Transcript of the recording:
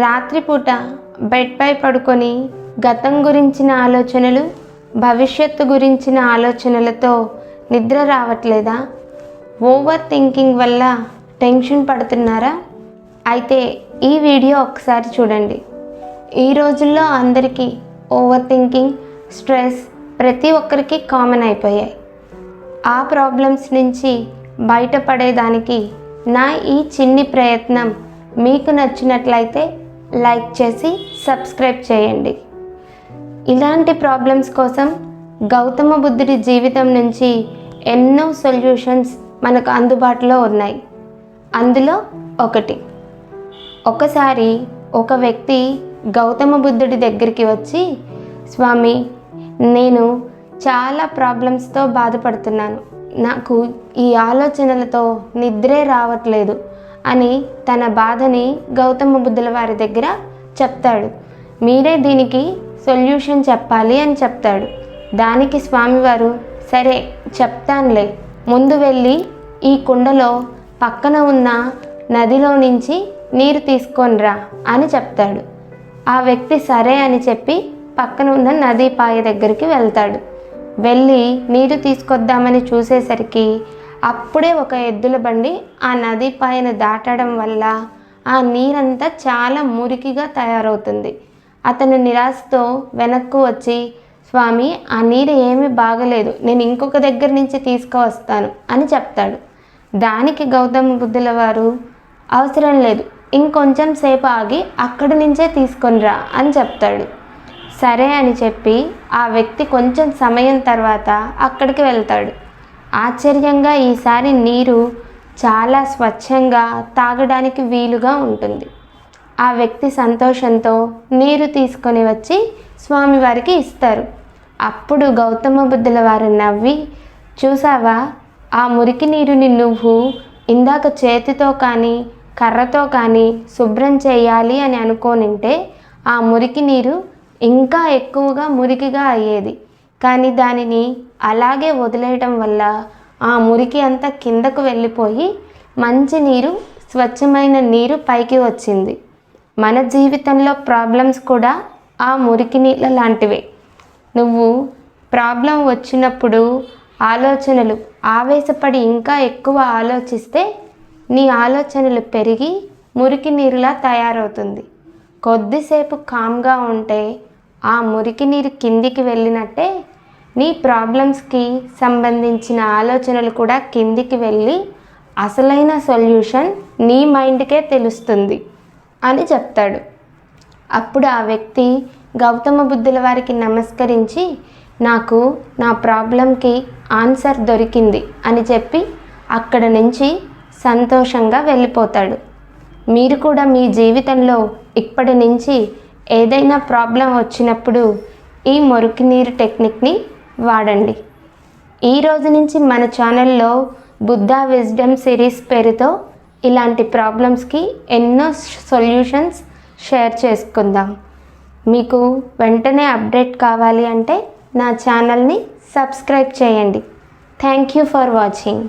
రాత్రిపూట బెడ్పై పడుకొని గతం గురించిన ఆలోచనలు, భవిష్యత్తు గురించిన ఆలోచనలతో నిద్ర రావట్లేదా? ఓవర్ థింకింగ్ వల్ల టెన్షన్ పడుతున్నారా? అయితే ఈ వీడియో ఒకసారి చూడండి. ఈ రోజుల్లో అందరికీ ఓవర్ థింకింగ్, స్ట్రెస్ ప్రతి ఒక్కరికి కామన్ అయిపోయాయి. ఆ ప్రాబ్లమ్స్ నుంచి బయటపడేదానికి నా ఈ చిన్ని ప్రయత్నం మీకు నచ్చినట్లయితే లైక్ చేసి సబ్స్క్రైబ్ చేయండి. ఇలాంటి ప్రాబ్లమ్స్ కోసం గౌతమ బుద్ధుడి జీవితం నుంచి ఎన్నో సొల్యూషన్స్ మనకు అందుబాటులో ఉన్నాయి. అందులో ఒకసారి ఒక వ్యక్తి గౌతమ బుద్ధుడి దగ్గరికి వచ్చి, స్వామి, నేను చాలా ప్రాబ్లమ్స్తో బాధపడుతున్నాను, నాకు ఈ ఆలోచనలతో నిద్రే రావట్లేదు అని తన బాధని గౌతమ బుద్ధుల వారి దగ్గర చెప్తాడు. మీరే దీనికి సొల్యూషన్ చెప్పాలి అని చెప్తాడు. దానికి స్వామివారు, సరే చెప్తానులే, ముందు వెళ్ళి ఈ కుండలో పక్కన ఉన్న నదిలో నుంచి నీరు తీసుకొనిరా అని చెప్తాడు. ఆ వ్యక్తి సరే అని చెప్పి పక్కన ఉన్న నదీ పాయ దగ్గరికి వెళ్తాడు. వెళ్ళి నీరు తీసుకొద్దామని చూసేసరికి అప్పుడే ఒక ఎద్దుల బండి ఆ నదీ పాయను దాటడం వల్ల ఆ నీరంతా చాలా మురికిగా తయారవుతుంది. అతను నిరాశతో వెనక్కు వచ్చి, స్వామి, ఆ నీరు ఏమీ బాగలేదు, నేను ఇంకొక దగ్గర నుంచి తీసుకువస్తాను అని చెప్తాడు. దానికి గౌతమ బుద్ధుల వారు, అవసరం లేదు, ఇంకొంచెం సేపు ఆగి అక్కడి నుంచే తీసుకొనిరా అని చెప్తాడు. సరే అని చెప్పి ఆ వ్యక్తి కొంచెం సమయం తర్వాత అక్కడికి వెళ్తాడు. ఆశ్చర్యంగా ఈసారి నీరు చాలా స్వచ్ఛంగా తాగడానికి వీలుగా ఉంటుంది. ఆ వ్యక్తి సంతోషంతో నీరు తీసుకొని వచ్చి స్వామివారికి ఇస్తారు. అప్పుడు గౌతమ బుద్ధుల వారు నవ్వి, చూసావా, ఆ మురికి నీరుని నువ్వు ఇందాక చేతితో కానీ కర్రతో కానీ శుభ్రం చేయాలి అని అనుకోనింటే ఆ మురికి నీరు ఇంకా ఎక్కువగా మురికిగా అయ్యేది. కానీ దానిని అలాగే వదిలేయటం వల్ల ఆ మురికి అంతా కిందకు వెళ్ళిపోయి మంచి నీరు, స్వచ్ఛమైన నీరు పైకి వచ్చింది. మన జీవితంలో ప్రాబ్లమ్స్ కూడా ఆ మురికి నీళ్ళ లాంటివే. నువ్వు ప్రాబ్లం వచ్చినప్పుడు ఆలోచనలు ఆవేశపడి ఇంకా ఎక్కువ ఆలోచిస్తే నీ ఆలోచనలు పెరిగి మురికి నీరులా తయారవుతుంది. కొద్దిసేపు కామ్గా ఉంటే ఆ మురికి నీరు కిందికి వెళ్ళినట్టే నీ ప్రాబ్లమ్స్కి సంబంధించిన ఆలోచనలు కూడా కిందికి వెళ్ళి అసలైన సొల్యూషన్ నీ మైండ్కే తెలుస్తుంది అని చెప్తాడు. అప్పుడు ఆ వ్యక్తి గౌతమ బుద్ధుల వారికి నమస్కరించి, నాకు నా ప్రాబ్లంకి ఆన్సర్ దొరికింది అని చెప్పి అక్కడ నుంచి సంతోషంగా వెళ్ళిపోతాడు. మీరు కూడా మీ జీవితంలో ఇప్పటి నుంచి ఏదైనా ప్రాబ్లం వచ్చినప్పుడు ఈ మురికి నీరు టెక్నిక్ని వాడండి. ఈ రోజు నుంచి మన ఛానల్లో బుద్ధా విజ్డమ్ సిరీస్ పేరుతో ఇలాంటి ప్రాబ్లమ్స్కి ఎన్నో సొల్యూషన్స్ షేర్ చేసుకుందాం. మీకు వెంటనే అప్డేట్ కావాలి అంటే నా ఛానల్ని సబ్స్క్రైబ్ చేయండి. Thank you for watching.